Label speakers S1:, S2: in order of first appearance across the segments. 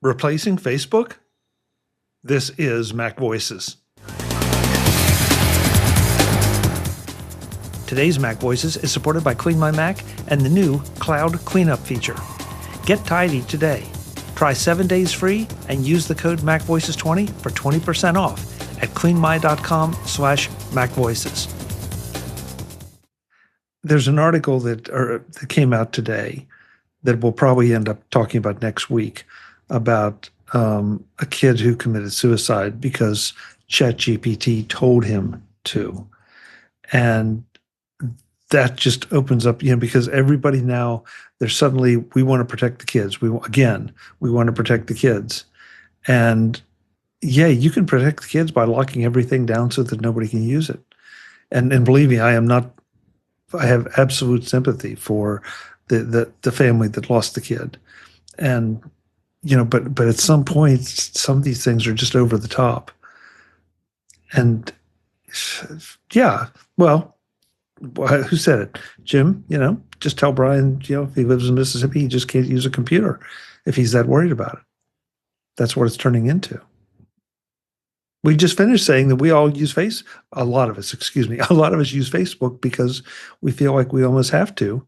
S1: Replacing Facebook? This is MacVoices. Today's MacVoices is supported by CleanMyMac and the new Cloud Cleanup feature. Get tidy today. Try 7 days free and use the code MacVoices20 for 20% off at cleanmy.com/MacVoices. There's an article that came out today that we'll probably end up talking about next week about a kid who committed suicide because ChatGPT told him to. And that just opens up, because everybody now, we want to protect the kids. We want to protect the kids. And yeah, you can protect the kids by locking everything down so that nobody can use it. And believe me, I have absolute sympathy for the family that lost the kid. And, but at some point, some of these things are just over the top. And yeah, well, who said it? Jim, just tell Brian, if he lives in Mississippi, he just can't use a computer if he's that worried about it. That's what it's turning into. We just finished saying that we all use a lot of us use Facebook because we feel like we almost have to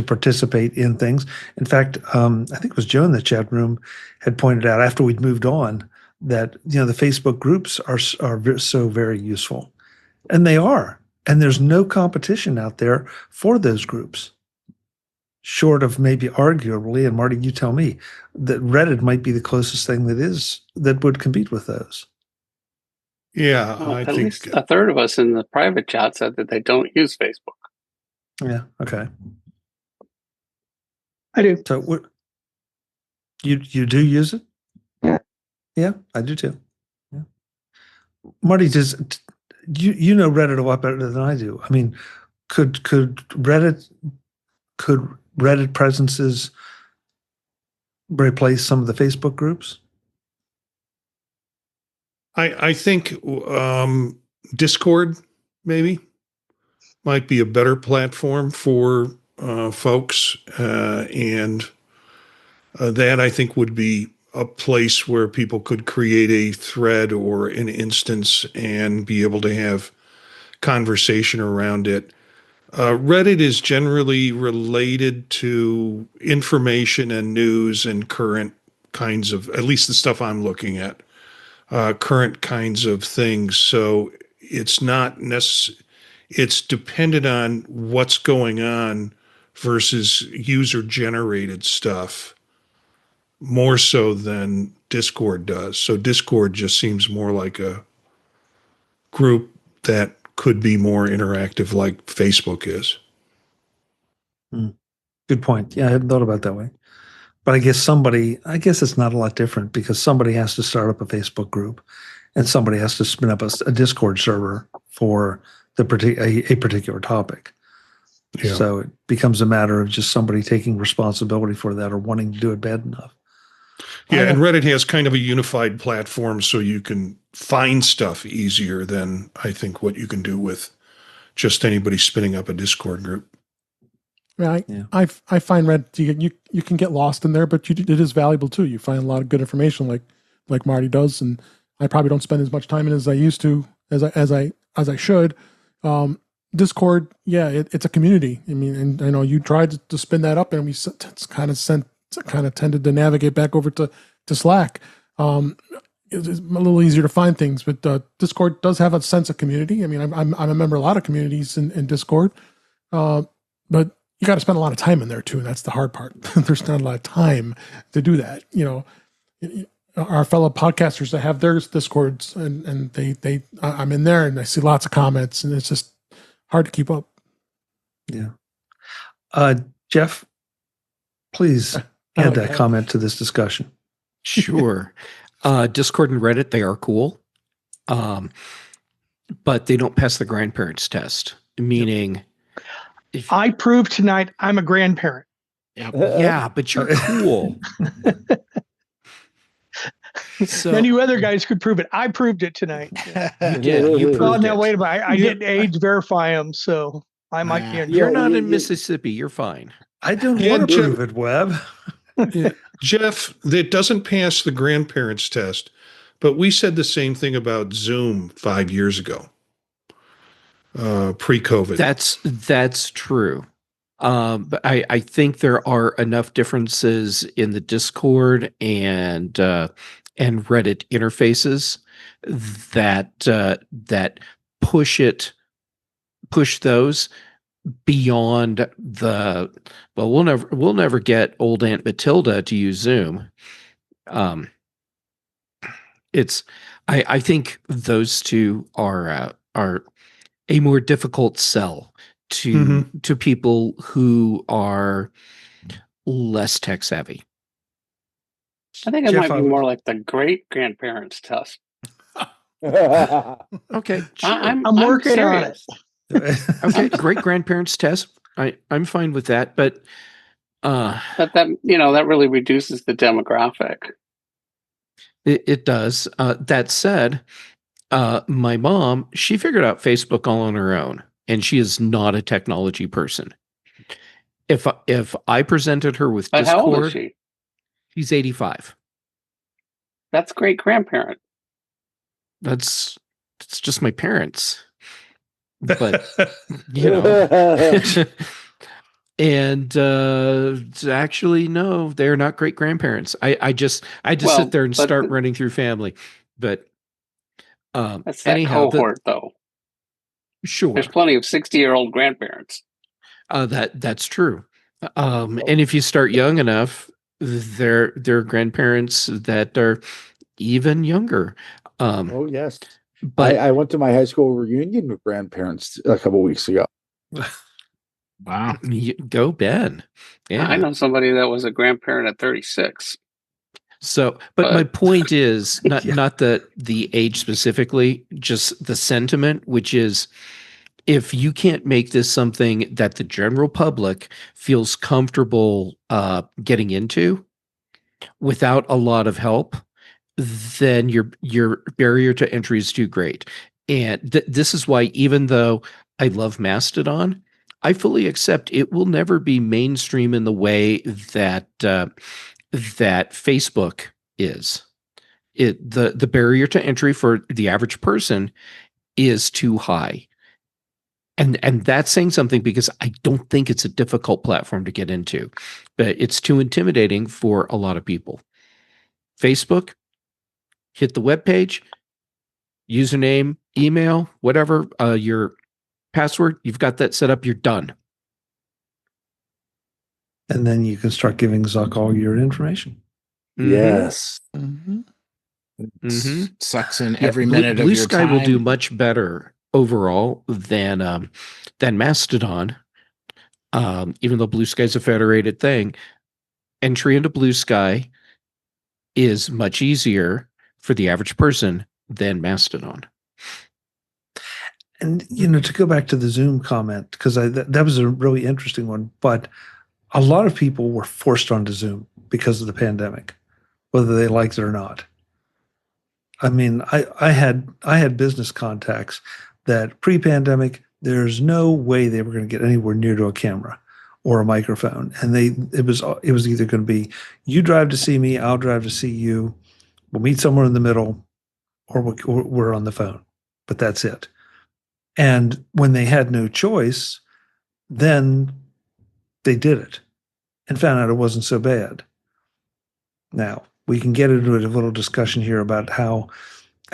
S1: participate in things. In fact, I think it was Joe in the chat room had pointed out after we'd moved on that, the Facebook groups are so very useful. And they are. And there's no competition out there for those groups, short of maybe arguably, and Marty, you tell me, that Reddit might be the closest thing that would compete with those.
S2: Yeah,
S3: well, I think at least a third of us in the private chat said that they don't use Facebook.
S1: Yeah. Okay.
S4: I do.
S1: So what? You do use it?
S4: Yeah.
S1: Yeah, I do too. Yeah. Marty, you know Reddit a lot better than I do. I mean, could Reddit presences replace some of the Facebook groups?
S2: I think Discord maybe might be a better platform for folks, and that I think would be a place where people could create a thread or an instance and be able to have conversation around it. Reddit is generally related to information and news and current kinds of, at least the stuff I'm looking at, current kinds of things. So it's not necessarily, it's dependent on what's going on versus user-generated stuff more so than Discord does. So Discord just seems more like a group that could be more interactive like Facebook is.
S1: Good point. Yeah, I hadn't thought about it that way. But I guess it's not a lot different because somebody has to start up a Facebook group and somebody has to spin up a Discord server for a particular topic. Yeah. So it becomes a matter of just somebody taking responsibility for that or wanting to do it bad enough.
S2: Yeah, and Reddit has kind of a unified platform so you can find stuff easier than I think what you can do with just anybody spinning up a Discord group.
S5: I find Reddit, you can get lost in there, but it is valuable too. You find a lot of good information like Marty does, and I probably don't spend as much time in it as I used to, as I should. Discord, yeah, it's a community. I mean, and I know you tried to spin that up, and we kind of tended to navigate back over to Slack. It's a little easier to find things, but Discord does have a sense of community. I mean, I'm a member of a lot of communities in Discord, but you got to spend a lot of time in there too, and that's the hard part. There's not a lot of time to do that. Our fellow podcasters that have their Discords, and they I'm in there, and I see lots of comments, and it's just hard to keep up.
S1: Yeah. Jeff, please add that comment to this discussion.
S6: Sure. Discord and Reddit, they are cool. But they don't pass the grandparents test, meaning
S4: I proved tonight I'm a grandparent.
S6: Yeah, but you're cool. So
S4: many other guys could prove it. I proved it tonight.
S6: You did. You proved
S4: now
S6: it.
S4: wait a minute. I didn't age verify them, so I might be.
S6: You're not in Mississippi. You're fine.
S1: I don't want to prove it, Webb.
S2: Jeff, that doesn't pass the grandparents test, but we said the same thing about Zoom 5 years ago, pre-COVID.
S6: That's true. But I think there are enough differences in the Discord and Reddit interfaces that push those beyond the, well, we'll never get old Aunt Matilda to use Zoom. I think those two are a more difficult sell to people who are less tech savvy.
S3: I think it
S1: Jeff,
S3: might be more like the great grandparents test.
S6: Okay, sure.
S4: I'm working on it.
S6: Okay, great grandparents test. I'm fine with that, but
S3: But that that really reduces the demographic.
S6: it does. That said, my mom, she figured out Facebook all on her own, and she is not a technology person. If I presented her with
S3: But
S6: Discord,
S3: how old is she?
S6: she's 85.
S3: That's great grandparent.
S6: It's just my parents. But you know, and actually, no, they're not great grandparents. I just sit there and start running through family. But
S3: that's that
S6: anyhow,
S3: cohort, though.
S6: Sure,
S3: There's plenty of 60-year-old grandparents.
S6: That's true. And if you start young enough, there are grandparents that are even younger.
S7: Oh yes,
S6: but
S7: I went to my high school reunion with grandparents a couple weeks ago.
S6: Wow, go Ben! Yeah,
S3: I know somebody that was a grandparent at 36.
S6: So, but my point is not the age specifically, just the sentiment, which is, if you can't make this something that the general public feels comfortable getting into without a lot of help, then your barrier to entry is too great. And this is why, even though I love Mastodon, I fully accept it will never be mainstream in the way that that Facebook is. The barrier to entry for the average person is too high. And that's saying something, because I don't think it's a difficult platform to get into, but it's too intimidating for a lot of people. Facebook, hit the webpage, username, email, whatever, your password, you've got that set up, you're done.
S1: And then you can start giving Zuck all your information.
S7: Yes.
S8: Sucks in every minute of
S6: Blue
S8: your
S6: Sky
S8: time.
S6: will do much better overall than Mastodon. Even though Blue Sky is a federated thing, entry into Blue Sky is much easier for the average person than Mastodon.
S1: And, to go back to the Zoom comment, because that was a really interesting one, but a lot of people were forced onto Zoom because of the pandemic, whether they liked it or not. I mean, I had business contacts that pre-pandemic, there's no way they were going to get anywhere near to a camera or a microphone. And it was either going to be, you drive to see me, I'll drive to see you, we'll meet somewhere in the middle, or we're on the phone, but that's it. And when they had no choice, then they did it and found out it wasn't so bad. Now, we can get into a little discussion here about how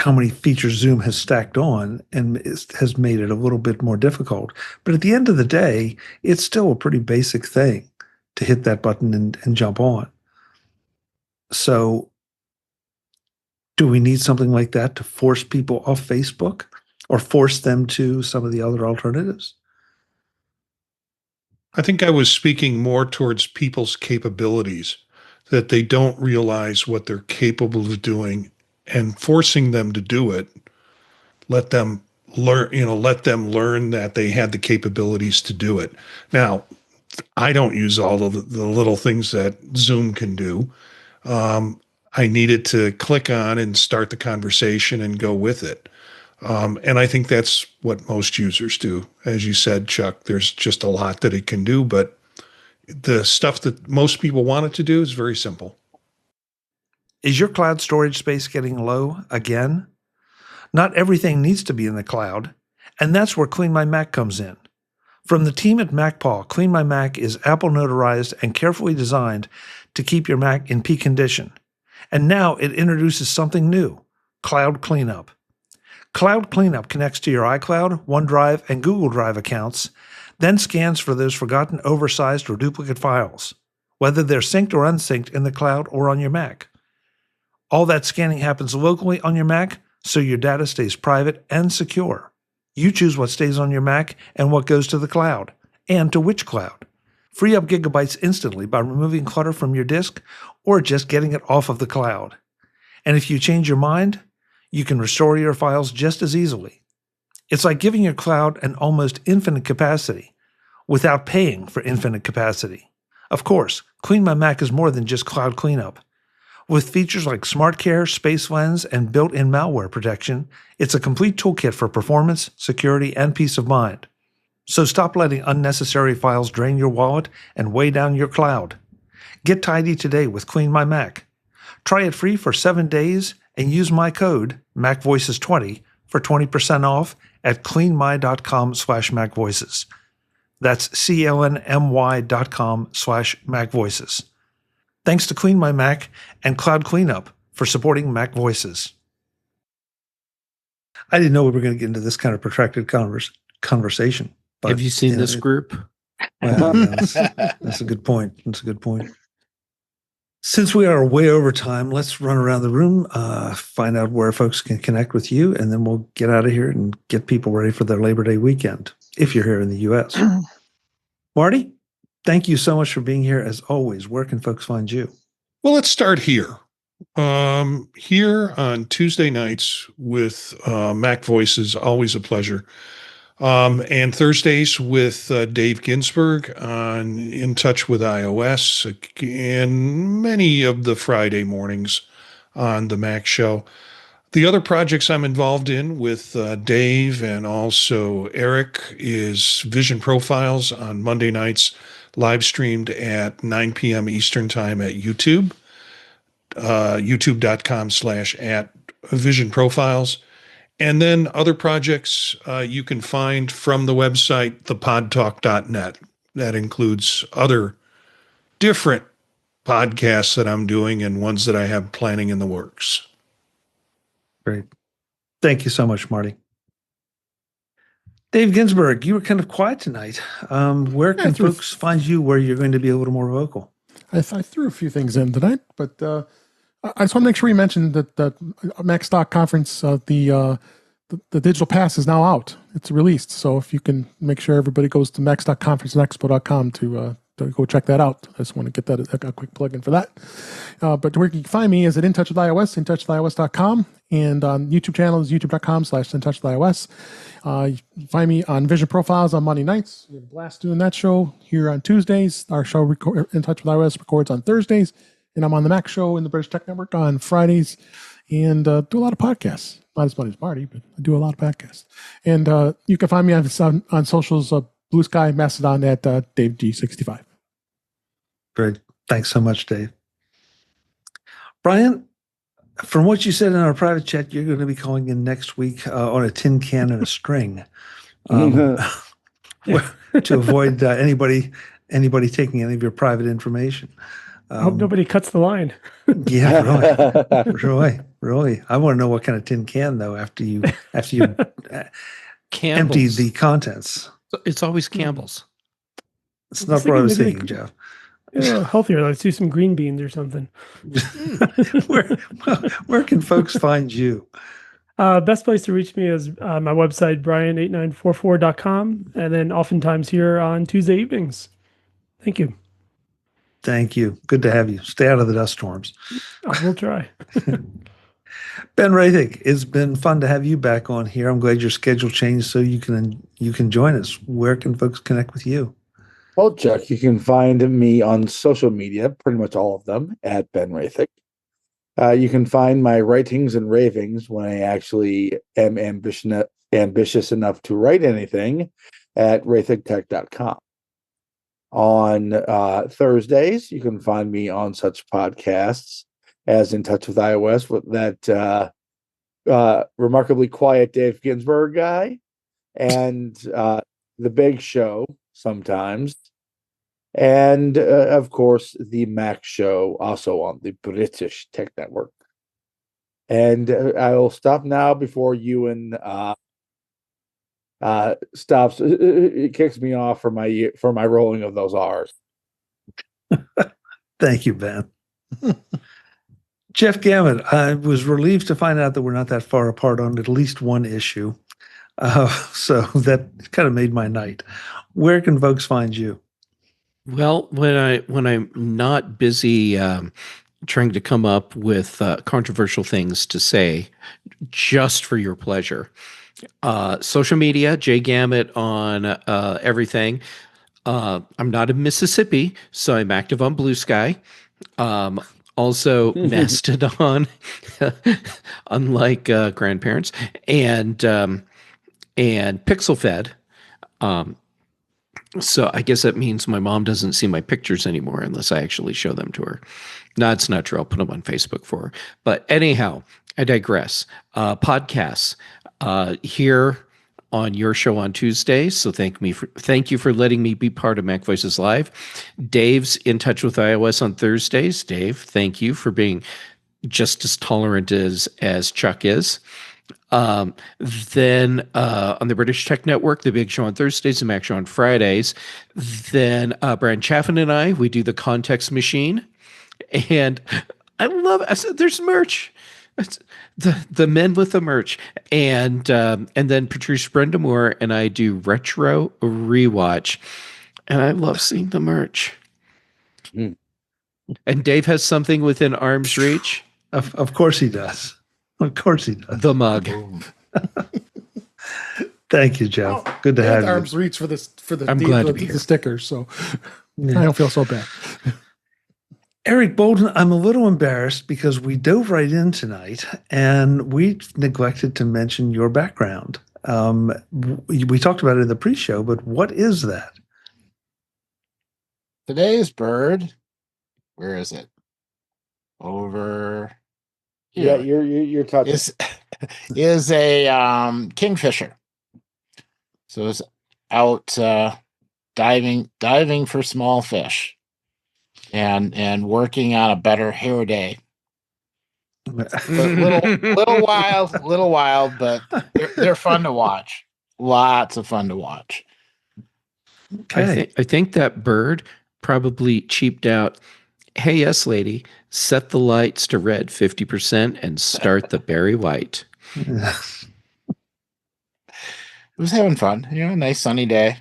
S1: many features Zoom has stacked on and has made it a little bit more difficult. But at the end of the day, it's still a pretty basic thing to hit that button and jump on. So do we need something like that to force people off Facebook or force them to some of the other alternatives?
S2: I think I was speaking more towards people's capabilities, that they don't realize what they're capable of doing, and forcing them to do it. Let them learn that they had the capabilities to do it. Now, I don't use all of the little things that Zoom can do. I needed to click on and start the conversation and go with it. And I think that's what most users do. As you said, Chuck, there's just a lot that it can do, but the stuff that most people want it to do is very simple.
S1: Is your cloud storage space getting low again? Not everything needs to be in the cloud, and that's where CleanMyMac comes in. From the team at MacPaw, CleanMyMac is Apple notarized and carefully designed to keep your Mac in peak condition. And now it introduces something new, Cloud Cleanup. Cloud Cleanup connects to your iCloud, OneDrive, and Google Drive accounts, then scans for those forgotten, oversized, or duplicate files, whether they're synced or unsynced in the cloud or on your Mac. All that scanning happens locally on your Mac, so your data stays private and secure. You choose what stays on your Mac and what goes to the cloud, and to which cloud. Free up gigabytes instantly by removing clutter from your disk or just getting it off of the cloud. And if you change your mind, you can restore your files just as easily. It's like giving your cloud an almost infinite capacity without paying for infinite capacity. Of course, CleanMyMac is more than just cloud cleanup. With features like Smart Care, Space Lens, and built-in malware protection, it's a complete toolkit for performance, security, and peace of mind. So stop letting unnecessary files drain your wallet and weigh down your cloud. Get tidy today with CleanMyMac. Try it free for 7 days and use my code, MacVoices20, for 20% off at cleanmy.com/MacVoices. That's CLNMY.com/MacVoices. Thanks to CleanMyMac and Cloud Cleanup for supporting MacVoices. I didn't know we were going to get into this kind of protracted conversation. But,
S6: have you seen this group?
S1: Well, that's a good point. That's a good point. Since we are way over time, let's run around the room, find out where folks can connect with you, and then we'll get out of here and get people ready for their Labor Day weekend, if you're here in the U.S. Marty, thank you so much for being here. As always, where can folks find you?
S2: Well, let's start here. Here on Tuesday nights with MacVoices, always a pleasure. And Thursdays with Dave Ginsburg on In Touch with iOS, and many of the Friday mornings on the Mac Show. The other projects I'm involved in with Dave and also Eric is Vision Profiles on Monday nights, live streamed at 9 p.m. Eastern Time at YouTube, youtube.com/@Vision Profiles. And then other projects you can find from the website, thepodtalk.net. That includes other different podcasts that I'm doing and ones that I have planning in the works.
S1: Great. Thank you so much, Marty. Dave Ginsburg, you were kind of quiet tonight. Where can folks find you where you're going to be a little more vocal?
S5: I threw a few things in tonight, but I just want to make sure you mentioned that Mac Stock Conference, the digital pass is now out. It's released. So if you can make sure everybody goes to macstockconferenceexpo.com to go check that out. I just want to get that a quick plug in for that. But where you can find me is at In Touch with iOS, intouchwithios.com, and on YouTube channel is youtube.com/intouchwithios. You can find me on Vision Profiles on Monday nights. We have a blast doing that show here on Tuesdays. Our show, In Touch with iOS, records on Thursdays. And I'm on the Mac Show in the British Tech Network on Fridays, and do a lot of podcasts. Not as much as Marty, but I do a lot of podcasts. And you can find me on socials, Blue Sky, Mastodon at DaveG65.
S1: Great. Thanks so much, Dave. Brian, from what you said in our private chat, you're going to be calling in next week on a tin can and a string to avoid anybody taking any of your private information.
S8: I hope nobody cuts the line.
S1: Yeah, really. I want to know what kind of tin can, though, after you empty the contents.
S6: It's always Campbell's.
S1: It's not what I was thinking, Jeff.
S8: Healthier. Let's do some green beans or something.
S1: Where can folks find you?
S8: Best place to reach me is my website, brian8944.com, and then oftentimes here on Tuesday evenings. Thank you.
S1: Thank you. Good to have you. Stay out of the dust storms.
S8: We'll try.
S1: Ben Rathig, it's been fun to have you back on here. I'm glad your schedule changed so you can join us. Where can folks connect with you?
S7: Well, Chuck, you can find me on social media, pretty much all of them, at Ben Rathig. You can find my writings and ravings when I actually am ambitious enough to write anything at rathigtech.com. On Thursdays, you can find me on such podcasts as In Touch with iOS with that remarkably quiet Dave Ginsburg guy, and The Big Show sometimes, and of course the Mac Show, also on the British Tech Network. And I will stop now before Ewan stops. It kicks me off for my rolling of those R's.
S1: Thank you, Ben. Jeff Gammett, I was relieved to find out that we're not that far apart on at least one issue. So that kind of made my night. Where can folks find you?
S6: Well, when I'm not busy trying to come up with controversial things to say, just for your pleasure, social media, Jay Gammett on everything. I'm not in Mississippi, so I'm active on Blue Sky. Also Mastodon, unlike grandparents, and PixelFed. So I guess that means my mom doesn't see my pictures anymore unless I actually show them to her. No, it's not true. I'll put them on Facebook for her. But anyhow, I digress. Podcasts here on your show on Tuesdays. So thank you for letting me be part of MacVoices Live. Dave's In Touch with iOS on Thursdays. Dave, thank you for being just as tolerant as Chuck is. Then on the British Tech Network, The Big Show on Thursdays, The Mac Show on Fridays. Then Brian Chaffin and I, we do The Context Machine. And I love it. I said, there's merch. It's the men with the merch. And then Patrice Brendamore and I do Retro Rewatch. And I love seeing the merch.
S7: Mm.
S6: And Dave has something within arm's reach.
S1: Of course he does. Of course he does.
S6: The mug.
S1: Thank you, Jeff. Good to have you.
S5: Arms reach for
S6: I'm glad to be here.
S5: the stickers, so
S1: Yeah.
S5: I don't feel so bad.
S1: Eric Bolden, I'm a little embarrassed because we dove right in tonight and we neglected to mention your background. We talked about it in the pre-show, but what is that?
S9: Today's bird, where is it? Over
S7: Yeah,
S9: here.
S7: you're touching.
S9: Is a kingfisher. So it's out diving for small fish and working on a better hair day. But little wild, but they're fun to watch. Lots of fun to watch.
S1: Okay.
S6: I think that bird probably cheaped out. Hey, yes, lady, set the lights to red 50% and start the berry white.
S9: It was having fun. A nice sunny day.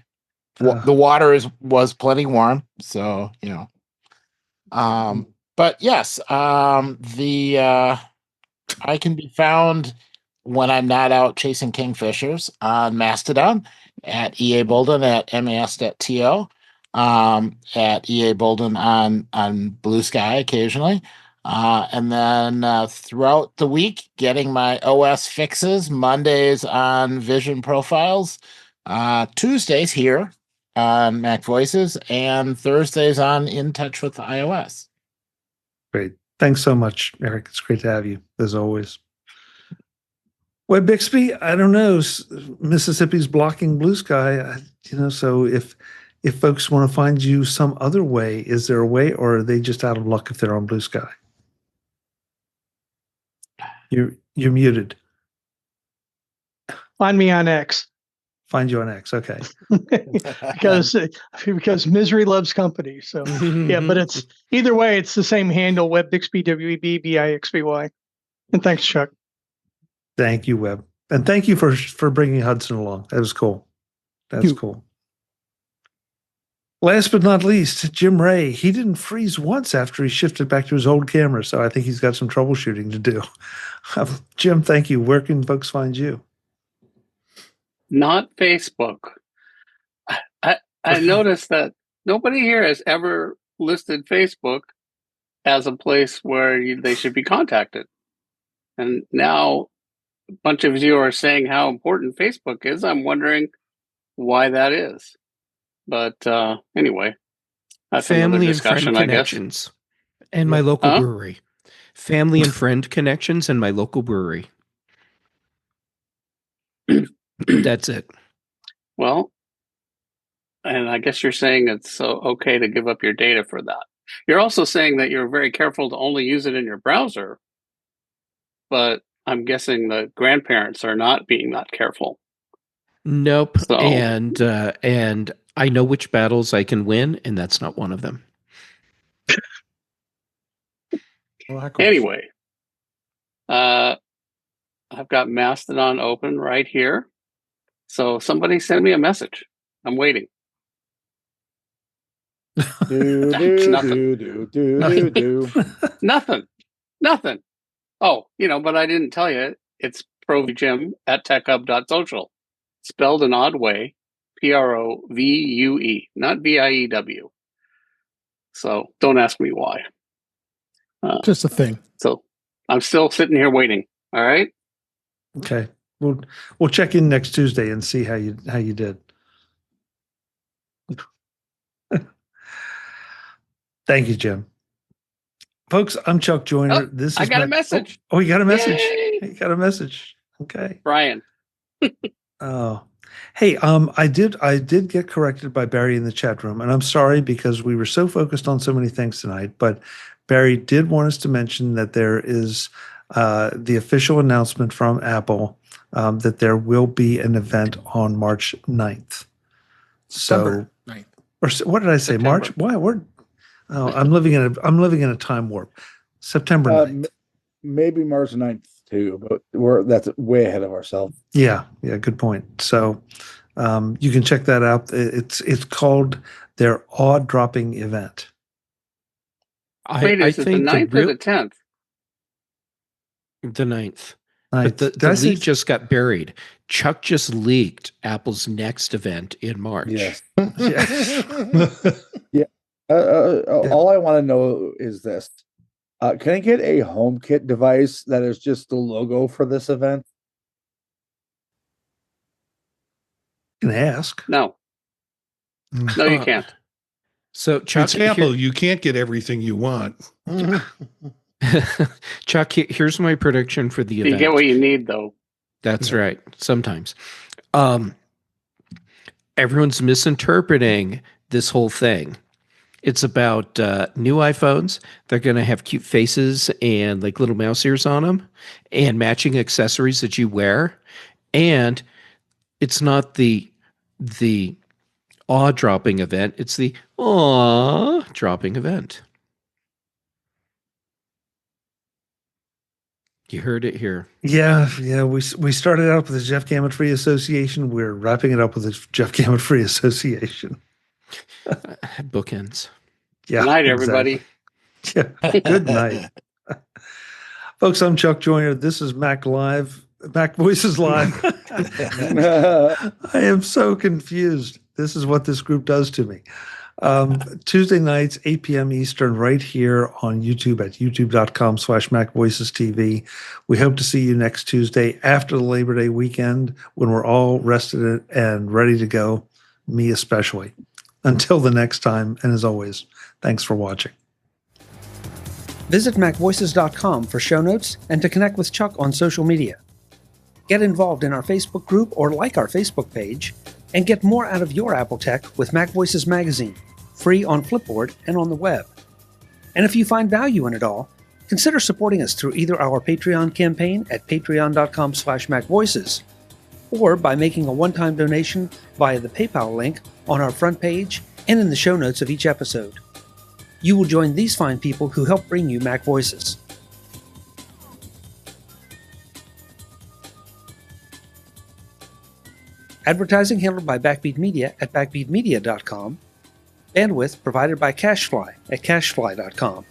S9: The water was plenty warm, so But yes, I can be found when I'm not out chasing kingfishers on Mastodon at EA Bolden at mas.to, at EA Bolden on Blue Sky occasionally. And then throughout the week, getting my OS fixes, Mondays on Vision Profiles, Tuesdays here on MacVoices, and Thursdays on In Touch with iOS.
S1: Great. Thanks so much, Eric. It's great to have you, as always. Web Bixby, I don't know. Mississippi's blocking Blue Sky, so if folks want to find you some other way, is there a way, or are they just out of luck if they're on Blue Sky? You're muted.
S4: Find me on X.
S1: Find you on X. Okay.
S4: because misery loves company. So yeah, but it's either way, it's the same handle, WebBixby, WEBBIXBY. And thanks, Chuck.
S1: Thank you, Web. And thank you for bringing Hudson along. That was cool. That's cool. Last but not least, Jim Ray. He didn't freeze once after he shifted back to his old camera, so I think he's got some troubleshooting to do. Jim, thank you. Where can folks find you?
S3: Not Facebook. I noticed that nobody here has ever listed Facebook as a place where they should be contacted. And now a bunch of you are saying how important Facebook is. I'm wondering why that is. But anyway, that's
S6: Family
S3: another
S6: and friend
S3: discussion, I guess.
S6: connections. And my local brewery. family and friend connections, and my local brewery. That's it.
S3: Well, and I guess you're saying it's okay to give up your data for that. You're also saying that you're very careful to only use it in your browser, but I'm guessing the grandparents are not being that careful.
S6: Nope.
S3: So,
S6: and I know which battles I can win, and that's not one of them.
S3: Anyway, I've got Mastodon open right here. So somebody send me a message. I'm waiting. Nothing. Oh, but I didn't tell you. It's provujim@techhub.social. Spelled an odd way. PROVUE, not VIEW. So don't ask me why.
S5: Just a thing.
S3: So I'm still sitting here waiting. All right.
S1: Okay. We'll check in next Tuesday and see how you did. Thank you, Jim. Folks, I'm Chuck Joyner.
S3: I got a message.
S1: Oh, you got a message.
S3: Yay!
S1: You got a message. Okay.
S3: Brian.
S1: Oh. Hey, I did get corrected by Barry in the chat room, and I'm sorry because we were so focused on so many things tonight, but Barry did want us to mention that there is the official announcement from Apple that there will be an event on March 9th.
S5: September 9th.
S1: Or what did I say?
S3: September.
S1: March? Why? I'm living in a time warp. September 9th.
S7: Maybe March 9th too, but that's way ahead of ourselves.
S1: Yeah, good point. So you can check that out. It's called their awe-dropping event.
S3: Wait, is it the 9th or the 10th?
S6: The 9th.
S1: 9th.
S6: But the leak just got buried. Chuck just leaked Apple's next event in March.
S7: Yes.
S1: Yeah.
S7: All I want to know is this. Can I get a HomeKit device that is just the logo for this event?
S1: You can ask.
S3: No, you can't.
S6: So Chuck,
S2: It's Apple. You can't get everything you want.
S6: Chuck, here's my prediction for the event.
S3: You get what you need, though.
S6: That's right. Sometimes. Everyone's misinterpreting this whole thing. It's about new iPhones. They're going to have cute faces and like little mouse ears on them and matching accessories that you wear. And it's not the awe-dropping event. It's the awe-dropping event. You heard it here.
S1: Yeah. We started out with the Jeff Gamet Free Association. We're wrapping it up with the Jeff Gamet Free Association.
S6: Bookends.
S1: Yeah.
S3: Good night, everybody.
S1: Exactly. Yeah. Good night. Folks, I'm Chuck Joyner. This is Mac Voices Live. I am so confused. This is what this group does to me. Tuesday nights, 8 p.m. Eastern, right here on YouTube at youtube.com/MacVoicesTV. We hope to see you next Tuesday after the Labor Day weekend when we're all rested and ready to go, me especially. Until the next time, and as always, thanks for watching.
S10: Visit MacVoices.com for show notes and to connect with Chuck on social media. Get involved in our Facebook group or like our Facebook page, and get more out of your Apple tech with Mac Voices Magazine, free on Flipboard and on the web. And if you find value in it all, consider supporting us through either our Patreon campaign at patreon.com/MacVoices, or by making a one-time donation via the PayPal link on our front page and in the show notes of each episode. You will join these fine people who help bring you Mac Voices. Advertising handled by Backbeat Media at backbeatmedia.com. Bandwidth provided by CacheFly at cachefly.com.